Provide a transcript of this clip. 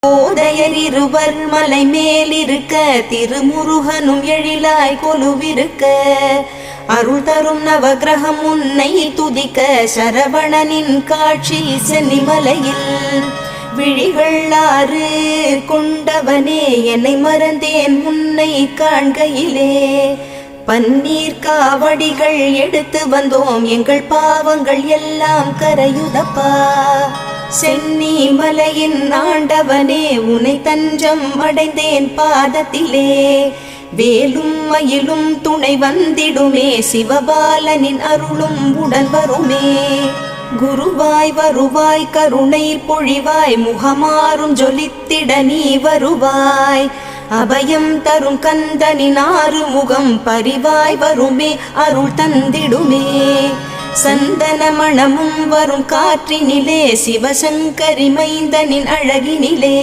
போதையர் இருவர் மலை மேலிருக்க திருமுருகனும் எழிலாய் கொலுவிருக்க அருள் தரும் நவகிரகம் உன்னை துதிக்க சரவணனின் காட்சி சென்னிமலையில் விழிகள் ஆறு கொண்டவனே என்னை மறந்தேன் உன்னை காண்கையிலே பன்னீர் காவடிகள் எடுத்து வந்தோம் எங்கள் பாவங்கள் எல்லாம் கரையுதப்பா சென்னி மலையின் ஆண்டவனே உன்னை தஞ்சம் அடைந்தேன் பாதத்திலே வேலும் மயிலும் துணை வந்திடுமே சிவபாலனின் அருளும் உடன் வருமே குருவாய் வருவாய் கருணை பொழிவாய் முகமாறும் ஜொலித்திட நீ வருவாய் அபயம் தரும் கந்தனின் ஆறு முகம் பரிவாய் வருமே அருள் தந்திடுமே சந்தன மணமும் வரும் காற்றினிலே சிவசங்கரி மைந்தனின் அழகினிலே